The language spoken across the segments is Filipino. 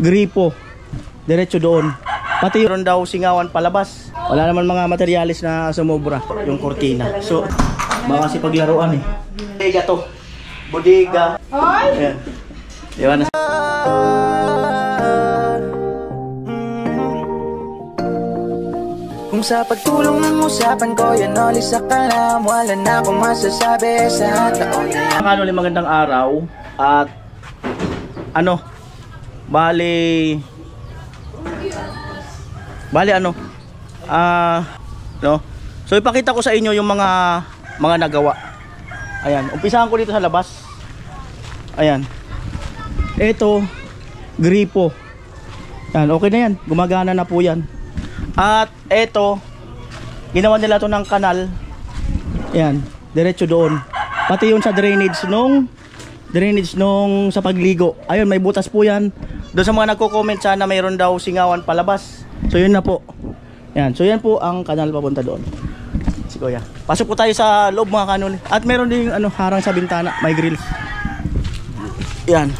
gripo. Diretso doon. Pati yun daw singawan palabas. Wala naman mga materialis na sumobra. Yung kortina. So, baka kasi paglaruan eh. Bodega to. Bodega. Ayan. Diba na. Kung sa pagtulong ng usapan ko, yan ulit sa kalam. Wala na akong masasabi sa taon na yan. Mga magandang araw. At bali so ipakita ko sa inyo yung mga nagawa. Ayan, umpisahan ko dito sa labas. Ayan. Ito, gripo. Yan, okay na yan. Gumagana na po yan. At ito, ginawa nila to ng kanal. Ayan, diretso doon. Pati yun sa drainage nung sa pagligo. Ayun, may butas po yan. Doon sa mga nagko-comment sana mayroon daw singawan palabas. So yun na po. Yan, so yan po ang kanal papunta doon. Si Kuya. Pasok po tayo sa loob mga kanol. At meron din harang sa bintana, may grills. Yan.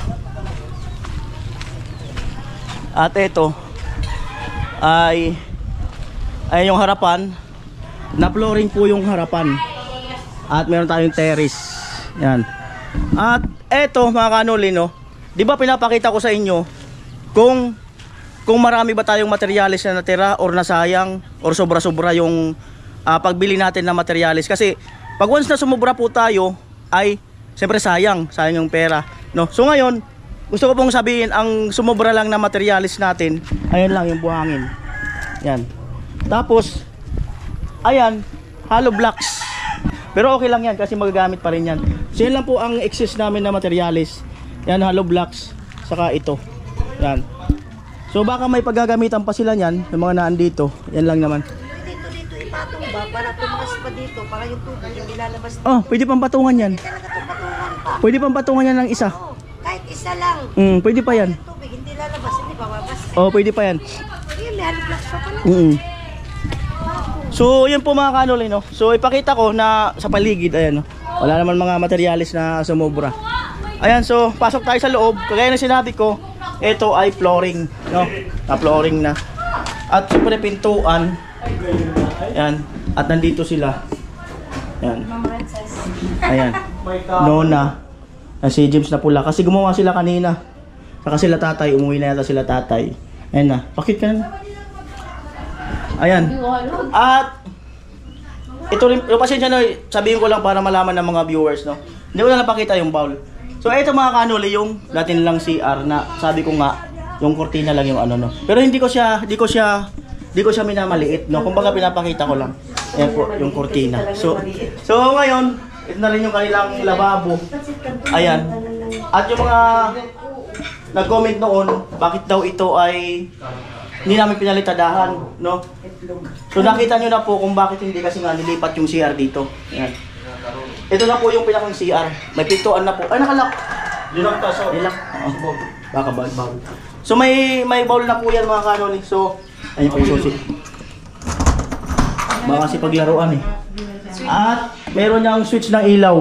At ito ay yung harapan. Na flooring po yung harapan. At meron tayong terrace. Yan. At eto mga kanoli, di ba pinapakita ko sa inyo kung marami ba tayong materialis na natira or nasayang or sobra-sobra yung pagbili natin ng materialis. Kasi pag once na sumobra po tayo ay siyempre sayang yung pera, no? So ngayon gusto ko pong sabihin ang sumobra lang na materialis natin, ayun lang yung buhangin. Yan. Tapos ayan, hollow blocks. Pero okay lang yan kasi magagamit pa rin yan. So yan lang po ang excess namin na materialis. Yan, hollow blocks. Saka ito. Yan. So baka may paggagamitan pa sila yan, yung mga naandito. Yan lang naman. Dito ipatong ba para tumakas pa dito, para yung tubig yung nilalabas dito. Oh, pwede pang patungan yan. Pwede pang patungan yan ng isa. Oh, kahit isa lang. Pwede pa yan. Yung tubig hindi lalabas, hindi bababas. Oh, pwede pa yan. Yung may hollow blocks pa pala. So yun po mga kanol, so ipakita ko na sa paligid, ayan, wala naman mga materialis na sumobra. Ayan, so pasok tayo sa loob. Kagaya ng sinabi ko, ito ay flooring, na flooring na. At super pintuan. Ayan, at nandito sila. Ayan. Ayan. Nona. Si James na pula kasi gumawa sila kanina. Saka sila tatay, umuwi na yata sila tatay. Ayan na, pakit ka na. Ayan. At ito rin, pasensya na, sabihin ko lang para malaman ng mga viewers, hindi ko na napakita yung bowl. So ito mga kanoli, yung dati nilang CR na sabi ko nga, yung kortina lang yung Pero hindi ko siya minamaliit, Kumbaga pinapakita ko lang. Ayan po, yung kortina. So ngayon, ito na rin yung kanilang lababo. Ayan. At yung mga nag-comment noon, bakit daw ito ay hindi namin pinalitadahan, So nakita nyo na po kung bakit hindi, kasi nga nilipat yung CR dito. Ayan. Ito na po yung pinakang CR. May pintuan na po. Ay, nakalak. Nilak. Baka bawl. So may bowl na po yan mga kanoli. So, ayun po yung susi. Baka kasi paglaruan eh. At meron niyang switch ng ilaw.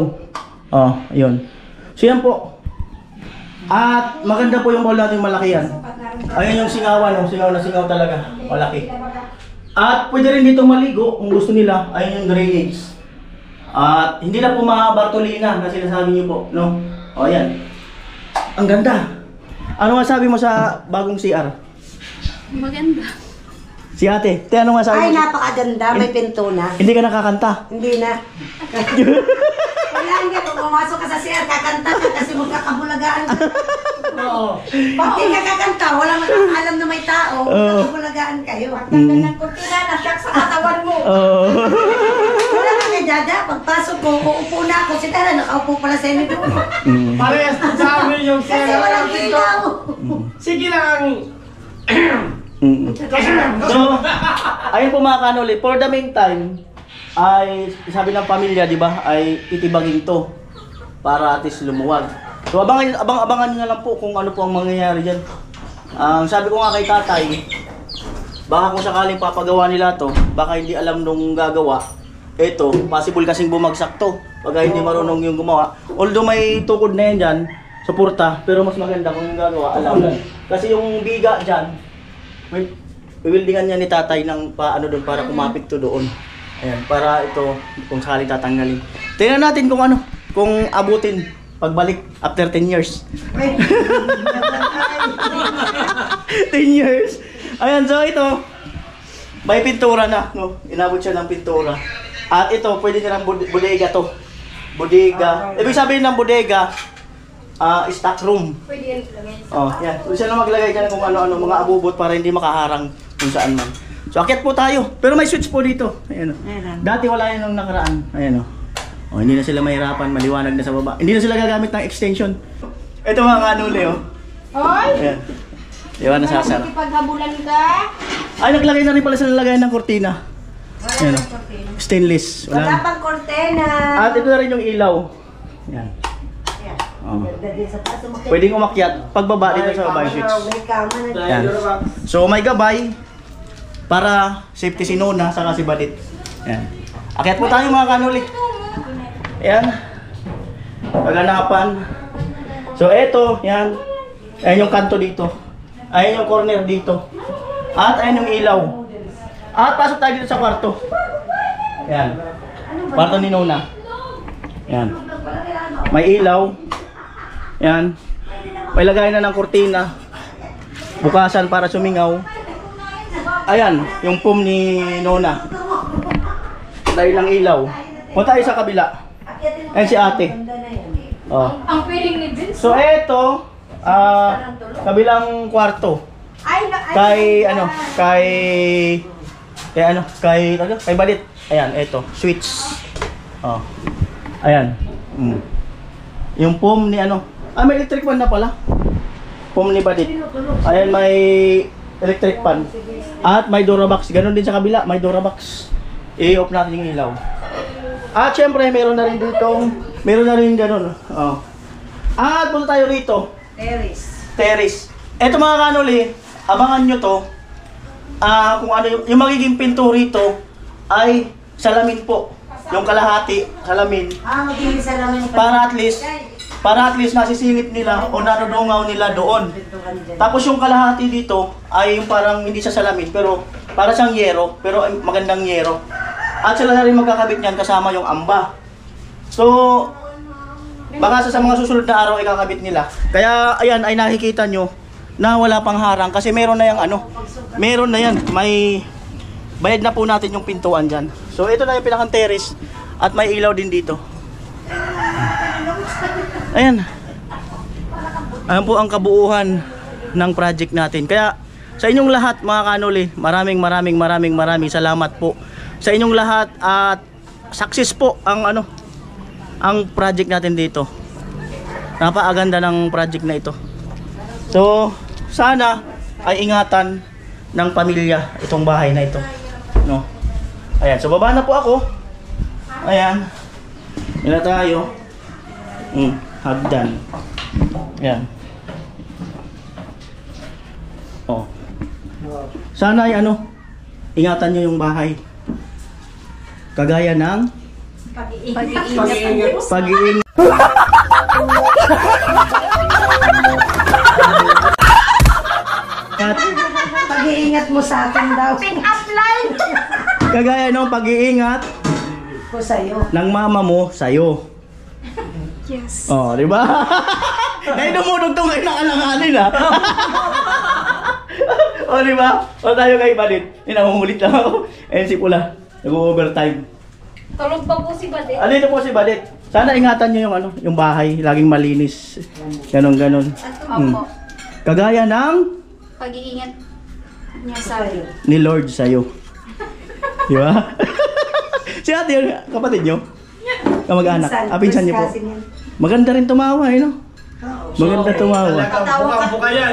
Oh, ayun. So yan po. At maganda po yung bowl natin, malaki yan. Ayun yung singawan, singaw na singaw talaga. Malaki. At pwede rin dito maligo kung gusto nila. Ayun yung drainage. At hindi na po Bartolina na sinasabi niyo po, O yan. Ang ganda. Ano masabi mo sa bagong CR? Maganda. Si ate, ano masabi mo? Ay, napakaganda. May pinto na. Hindi ka nakakanta? Hindi na. Wala, hindi. Kung pumasok ka sa CR, kakanta ka kasi magkakabulagaan ka. Oo. Hindi ka kakanta, wala makakalam na may tao. Magkakabulagaan kayo. Pagkanda ng kurtina, nasyak sa katawan mo. Wala ka kay Dada. Pagpasok ko, uupo na ako. Si Dada, nakaupo pala sa inyo doon. Parehas sa amin yung CR. Kasi walang ilaw. Sige lang. So, ayun po mga kanoli, for the meantime, ay sabi ng pamilya, di ba, ay itibagin to para at least lumuwag. So abangan nyo na lang po kung ano po ang mangyayari dyan. Sabi ko nga kay tatay, baka kung sakaling papagawa nila to, baka hindi alam nung gagawa. Ito, possible kasing bumagsak to pag hindi marunong yung gumawa. Although may tukod na yan dyan, suporta, pero mas maganda kung yung gagawa, alam. Kasi yung biga dyan, may bibildingan niya ni tatay ng paano doon para kumapit to doon. Ayan, para ito kung sakali tatanggalin. Tingnan natin kung ano, kung abutin pagbalik after 10 years. 10 years. Ayan, so ito, may pintura na, no? Inabot siya ng pintura. At ito, pwede niya ng bodega to. Bodega. Ibig sabihin ng bodega, stock room. Pwede yan ilagay. Oh, yan. So siya na maglagay ka na kung ano-ano, mga abubot para hindi makaharang kung saan man. So akyat po tayo. Pero may switch po dito. Ayan o. Dati wala yan nung nakaraan. Ayan o. Oh, hindi na sila mahirapan, maliwanag na sa baba. Hindi na sila gagamit ng extension. Ito mga kanuli oh. Hoy! Ayan. Diba nasasara. Nakikipaghabulan ka? Ay, naglagay na rin pala sila lagayan ng kurtina. Wala Ayan pang o. kortina. Stainless. Wala pang kortena. At ito na rin yung ilaw. Yan. Ayan. Oh. Ganda din sa taas. Umakyat. Pwedeng umakyat. Pagbaba dito sa baba yung switch. May kama na. Yan. So may gabay para safety si Nona saka si Badit. Yan. Akyat po tayo mga kanuli. Yan. Paganapan. So eto, yan. Ayan yung kanto dito. Ayan yung corner dito. At ayan yung ilaw. At pasok tayo dito sa kwarto. Yan. Kwarto ni Nona. Yan. May ilaw. Yan. May lagay na ng kurtina. Bukasan para sumingaw. Ayan, yung pum ni Nona. Dahil ng ilaw. Punta tayo sa kabila. Ayan si ate. Oh. Ang feeling ni Vince. So eto, kabilang kwarto. Kay Balit. Ayan, eto, switch. Oh. Ayan. Yung pum ni may electric fan na pala. Pum ni Balit. Ayan, may electric fan. At may Durabox. Ganon din sa kabila, may Durabox. I-off natin yung ilaw. At syempre, meron na rin ganon. Oh. At punta tayo rito. Terrace. Eto mga kanuli, abangan nyo to. Kung ano yung magiging pinto rito ay salamin po. Yung kalahati, salamin. Magiging salamin. Para at least nasisilip nila o narudungaw nila doon. Tapos yung kalahati dito ay yung parang hindi sa salamin pero para siyang yero, pero magandang yero. At sila na rin magkakabit niyan kasama yung amba. So, baka sa mga susunod na araw ay kakabit nila. Kaya ayan ay nakikita nyo na wala pang harang kasi meron na yung meron na yan. May bayad na po natin yung pintuan dyan. So ito na yung pinakang terrace at may ilaw din dito. Ayan. Ayan po ang kabuuhan ng project natin. Kaya sa inyong lahat mga kanuli, maraming salamat po sa inyong lahat at success po ang project natin dito. Napakaganda ng project na ito. So, sana ay ingatan ng pamilya itong bahay na ito. No. Ayan, so baba na po ako. Ayan. Yan na tayo. Hagdan. Ayan. Oh. Sana ay ingatan nyo yung bahay. Kagaya ng pag-iingat. Pag-iingat mo sa akin daw. Kagaya ng pag-iingat Ko sa'yo. ng mama mo sa'yo. Yes. Oh, di ba? Dahil dumudugtong kayo ng alanganin ha. O di ba? O tayo kay Badit. Nangungulit lang ako. Ayan si Pula. Nag-overtime. Tulog pa po si Badit. Dito po si Badit. Sana ingatan nyo yung bahay. Laging malinis. Ganon. Opo. Kagaya ng Pag-iingat niya sa ni Lord sa'yo. Di ba? Si ate yun, kapatid nyo? Kamag-anak. Pinsan niyo po. Maganda rin tumawa no? Maganda tumawa. Buka yan.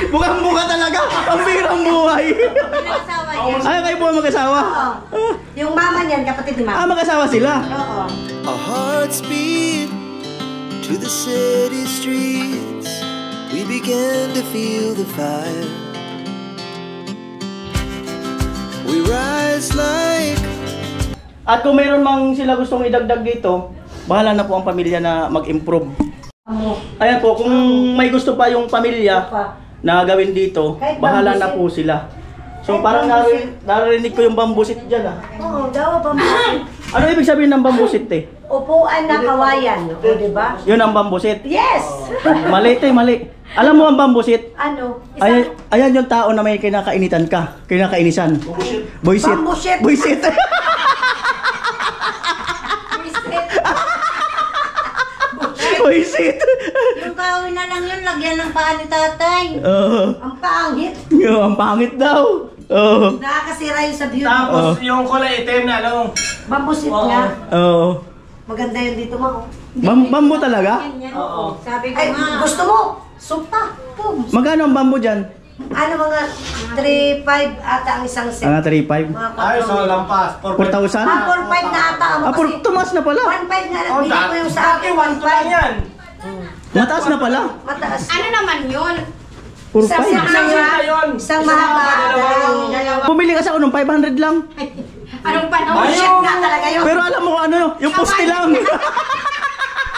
Bukang-buka talaga. Ang birang buhay. Ay, kayo po mag-asawa? Yung mama niyan, kapatid ni mama. Mag-asawa sila. Oo. Our hearts beat to the city streets. We began to feel the fire. We ride At kung meron mang sila gustong idagdag dito, bahala na po ang pamilya na mag-improve. Ayan po, kung may gusto pa yung pamilya na gawin dito, bahala na po sila. So parang narinig ko yung bambusit dyan ah. Oo, daw bambusit. Ano ibig sabihin ng bambusit eh? Upuan na kawayan, o diba? Yun ang bambusit. Yes! Mali mali. Alam mo ang bambusit? Ano? Ayan yung tao na may kinakainitan ka. Kinakainisan. Boysit. Bambusit. Boysit. Boysit. Yung kahoy na lang yun, lagyan ng paa ni tatay. Ang pangit. Ang pangit daw. Nakakasira yun sa beauty. Tapos yung kulay itim na ano. Bambusit nga. Maganda yun dito mo. Bambo talaga? Oo. Sabi ko nga. Gusto mo? Supa. Boom. Magkano ang bambo dyan? Ano mga 3.5 ata ang isang set. 3.5. Mga Ay, so lampas. 4,000? 4.5 na ata ang kasi. Tumaas na pala. 1.5 nga lang. Bili ko yung sa akin. 1 lang yan. Mataas na pala. Mataas. Ano naman yun? 4.5. Isang mahaba. Dalawang. Bumili kasi ako ng 500 lang. Anong panahon? Bullshit nga talaga yun. Pero alam mo kung ano, yung poste lang.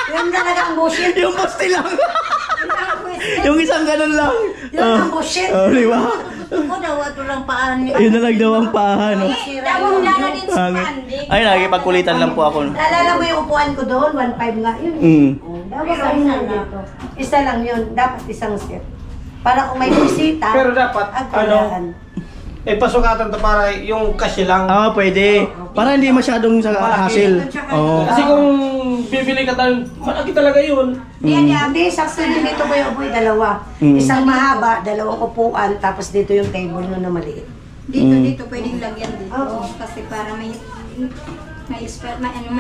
Yun talaga ang bullshit. Yung poste lang. Yung isang ganun lang. Yun ang bullshit. Di ba? Ako daw, ito lang paan. Ayun na lang daw ang paha, no? Dawang lalo din sa panding. Ay, nakikipagkulitan lang po ako. Naalala mo yung upuan ko doon? 1.5 nga yun. Dapat lang yun dito. Isa lang yun. Dapat isang set. Para kung may bisita, Pero dapat, agkulaan. pasukatan to para yung kasi lang. Pwede. Para hindi masyadong sa hassle. Oo. Kasi kung bibili ka tayo, malaki talaga yun. Hindi, sakto din dito ko yung upuan, dalawa. Isang mahaba, dalawang upuan, tapos dito yung table nun na maliit. Dito pwedeng lagyan dito. Oo. Kasi para may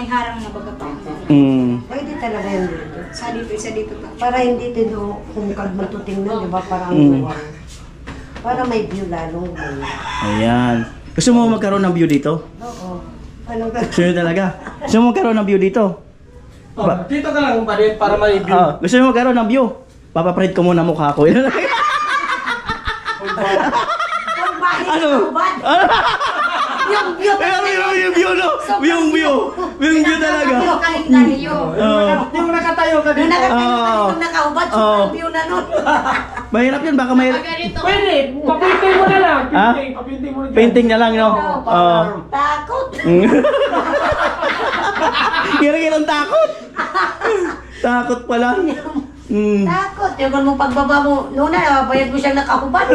harang na baga pa. Pwede talaga yun dito. Isa dito pa. Para hindi tino kung magtutingnan, di ba? Parang para may view lalong gumanda. Ayan. Gusto mo magkaroon ng view dito? Oo. Anong Gusto mo talaga? Gusto mo magkaroon ng view dito? Dito ka lang badit para may view. Gusto mo magkaroon ng view? Papaprint ko muna mukha ko. Ano? Yung view Yung view, no? Yung view. Yung view talaga. Kalendaryo. Yung nakatayo ka dito. Yung nakahubad, sobrang view na nun. Mahirap yun, baka may... Ganito. Pwede, papainting mo na lang. Ha? Papainting mo na dyan. Painting na lang, no? Takot. Kira-kirang takot. Takot pala. Takot. Yung mo pagbaba mo, nuna, bayad mo siyang nakahubad.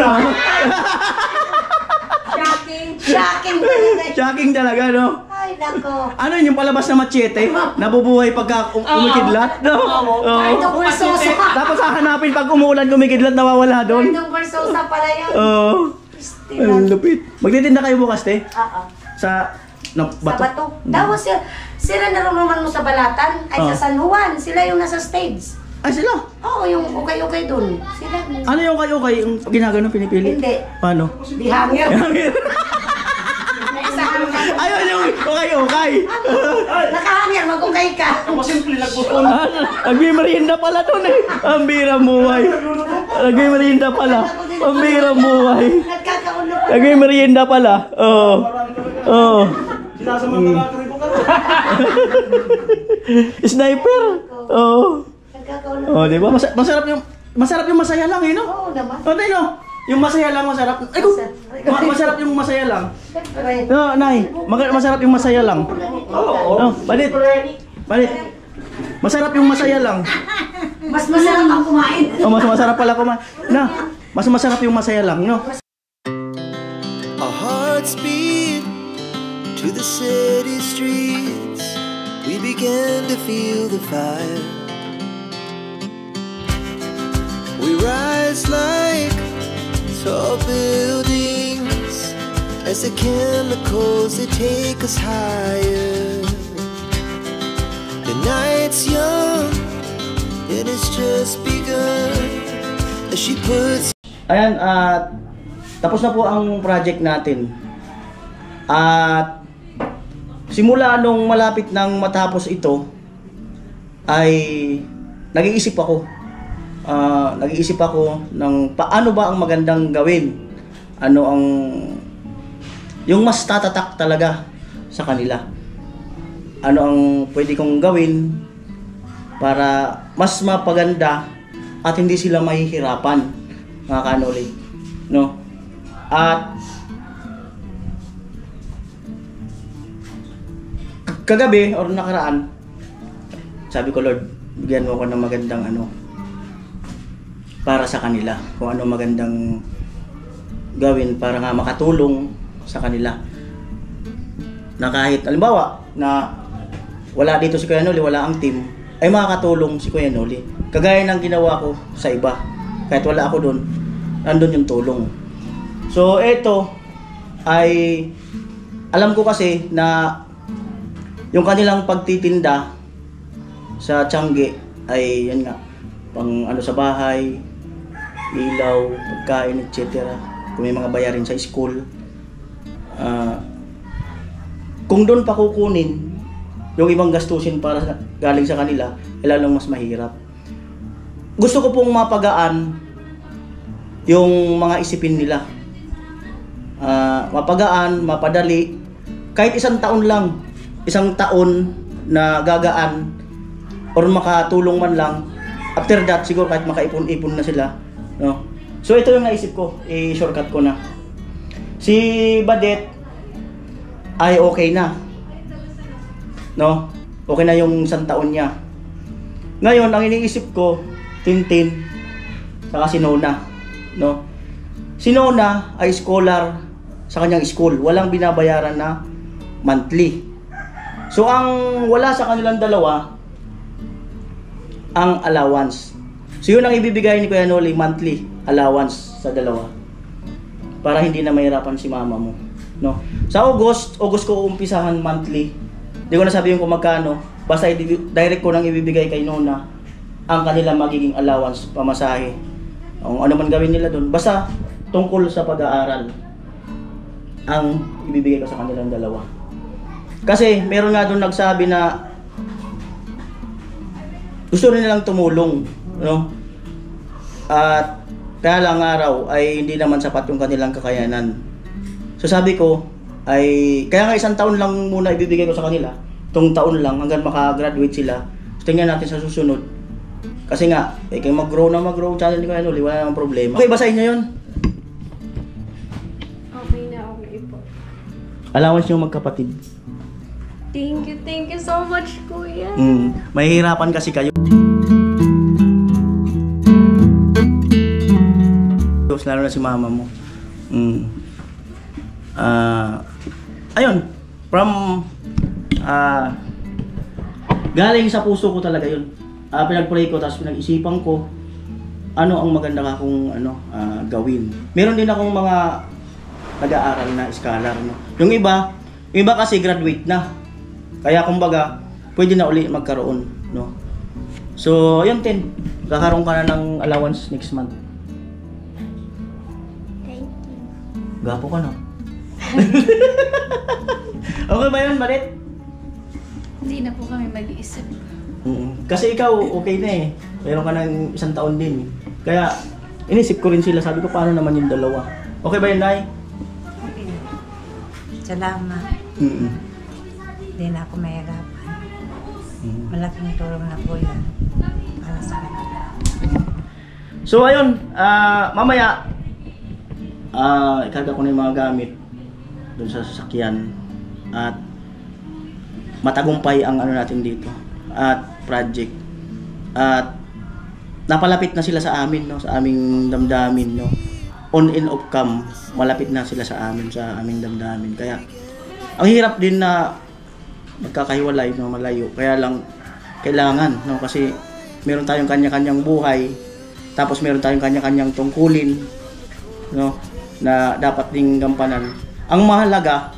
Shocking talaga. Shocking talaga, no? Ay, nako. Ano yun, yung palabas na machete? Nabubuhay pagka umikidlat, no? Ardong Versosa. Tapos hahanapin pag umuulan, kumikidlat, nawawala doon. Ardong Versosa pala yun. Ang lupit. Magtitinda kayo bukas, te? Sa Sa bato. Dawa sila naman mo sa Balatan, ay sa San Juan. Sila yung nasa stage. Ay, sila? Oo, yung ukay-ukay dun. Sila. Ano yung kayo-kay? Yung ginagano, pinipili? Hindi. Paano? Di hangir. Ayun yung ukay-ukay. Nakahangir, mag-ukay ka. Simple lang po. Nagmimerienda pala doon eh. Ang bira muhay. Nagmimerienda pala. Ang bira muhay. Nagkakaulo pa. Nagmimerienda pala. Oo. Oo. Sinasama ka Sniper. Oo. Nagkakaulo. Oh, di ba? Masarap yung masaya lang eh, no? Oo naman. O, tayo, no? Yung masaya lang masarap. Ay, masarap yung masaya lang. Siyempre. No, Nay. Masarap yung masaya lang. Oo. No, balit. Balit. Masarap yung masaya lang. Mas masarap ang kumain. Oh, mas masarap pala kumain. Na, mas masarap yung masaya lang, no? Our hearts beat to the city streets. We began to feel the fire. We rise like tall buildings as the chemicals they take us higher. The night's young and it's just begun as she puts. Ayan, tapos na po ang project natin. At simula nung malapit nang matapos ito ay nag-iisip ako. Nag-iisip ako ng paano ba ang magandang gawin. Ano ang yung mas tatatak talaga sa kanila. ano ang pwede kong gawin para mas mapaganda at hindi sila mahihirapan, mga kanoli, no? At kagabi or nakaraan, sabi ko, Lord, bigyan mo ako ng magandang ano para sa kanila, kung ano magandang gawin para nga makatulong sa kanila, na kahit halimbawa na wala dito si Kuya Noli, wala ang team, ay makakatulong si Kuya Noli, kagaya ng ginawa ko sa iba. Kahit wala ako doon, nandun yung tulong. So eto ay alam ko kasi na yung kanilang pagtitinda sa Tiangge ay yan nga, pang ano sa bahay, ilaw, pagkain, etc. Kung may mga bayarin sa school, kung doon pa kukunin yung ibang gastusin para galing sa kanila, lalong mas mahirap. Gusto ko pong mapagaan yung mga isipin nila, mapagaan, mapadali, kahit isang taon lang, isang taon na gagaan or makatulong man lang. After that, siguro kahit makaipon-ipon na sila, no? So ito yung naisip ko, i-shortcut ko na. Si Badet ay okay na, no? Okay na yung isang taon niya. Ngayon, ang iniisip ko, Tintin, saka si Nona, no? Si Nona ay scholar sa kanyang school, walang binabayaran na monthly. So ang wala sa kanilang dalawa, ang allowance. So yun ang ibibigay ni Kuya Noli, monthly allowance sa dalawa, para hindi na mahirapan si mama mo, no? Sa August ko uumpisahan monthly. Hindi ko na sabihin kung magkano, basta direct ko nang ibibigay kay Nona ang kanilang magiging allowance, pamasahe, kung ano man gawin nila doon, basta tungkol sa pag-aaral ang ibibigay ko sa kanilang dalawa. Kasi meron nga doon nagsabi na gusto rin nilang tumulong, no? At kaya lang araw ay hindi naman sapat yung kanilang kakayanan. So sabi ko ay kaya nga isang taon lang muna ibibigay ko sa kanila, itong taon lang hanggang makagraduate sila. So tingnan natin sa susunod. Kasi nga, kaya mag-grow channel ni Kuya Noli, wala namang problema. Okay ba sa inyo yun? Okay na, okay po. Allowance nyo magkapatid. Thank you so much, Kuya. Mahihirapan kasi kayo. Lalo na si mama mo. Ayun, from galing sa puso ko talaga yun. Pinag-pray ko, tapos pinag-isipan ko ano ang maganda akong gawin. Meron din akong mga nag-aaral na scholar, no? Yung iba kasi graduate na. Kaya kumbaga, pwede na uli magkaroon, no? So, ayun din. Kakaroon ka na ng allowance next month. Thank you. Gapo ka na. Okay ba yun, Balit? Hindi na po kami mag-iisip. Kasi ikaw, okay na eh. Meron ka ng isang taon din. Kaya, inisip ko rin sila. Sabi ko, paano naman yung dalawa? Okay ba yun, Nay? Okay. Salamat. Hindi na ako mahirapan. Malaking tulong na po yun para sa kanila. So, ayun. Mamaya, ikarga ko na yung mga gamit doon sa sasakyan. At matagumpay ang natin dito. At project. At napalapit na sila sa amin, no, sa aming damdamin, no. On and off cam, malapit na sila sa aming damdamin. Kaya ang hirap din na magkakahiwalay, no, malayo. Kaya lang kailangan, no, kasi meron tayong kanya-kanyang buhay, tapos meron tayong kanya-kanyang tungkulin, no, na dapat ding gampanan. Ang mahalaga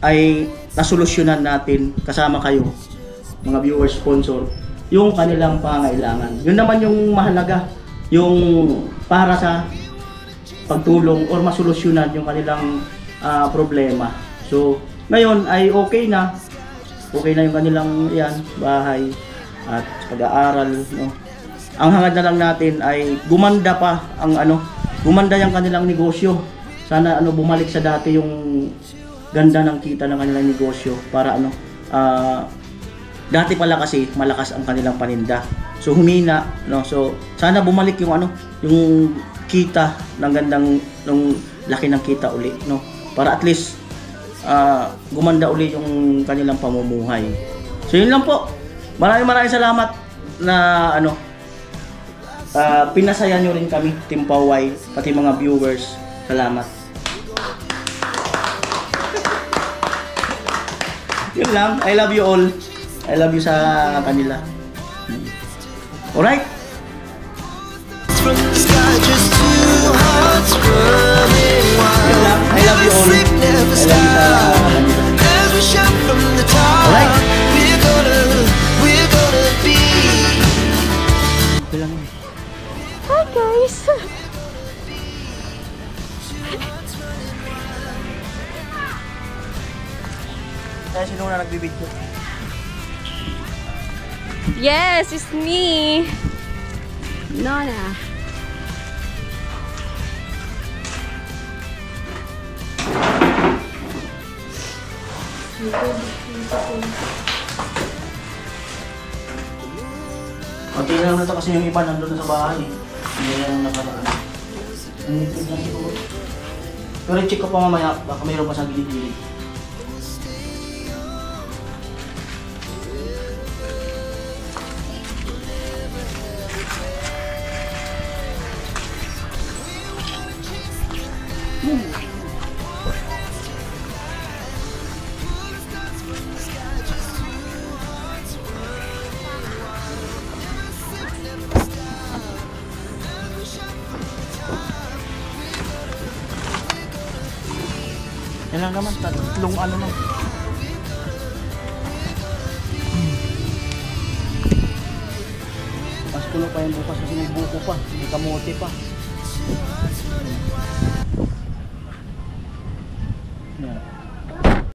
ay nasolusyonan natin kasama kayo, mga viewers, sponsor, yung kanilang pangailangan. Yun naman yung mahalaga, yung para sa pagtulong or masolusyonan yung kanilang problema. So, ngayon ay okay na yung kanilang bahay at pag-aaral, no. Ang hangad na lang natin ay gumanda pa ang gumanda yung kanilang negosyo. Sana bumalik sa dati yung ganda ng kita ng kanilang negosyo para Dati pala kasi malakas ang kanilang paninda. So humina, no. So sana bumalik yung yung kita ng gandang ng laki ng kita uli, no. Para at least gumanda uli yung kanilang pamumuhay. So yun lang po. Maraming salamat na pinasaya nyo rin kami, Team Paway, pati mga viewers. Salamat. Yun lang. I love you all. I love you sa kanila. Alright? From the sky, just two hearts running wild. Yun lang. I love you all. Sleep I never love you sa stop. kanila. As we shout from the top, Alright. we're gonna be. Ito lang yun. Hi guys! Kaya sino na nagbibidyo? Yes, it's me! Nona. Kunti lang na ito kasi yung iba nandun na sa bahay. Hindi na lang nakaraan. Nangipid lang siguro. Pero check ko pa mamaya, baka mayroon pa sa gilid-gilid. Yan lang naman, tatlong lang. Mas kulo pa yung bukas kasi may buko pa, may kamote pa. Yan.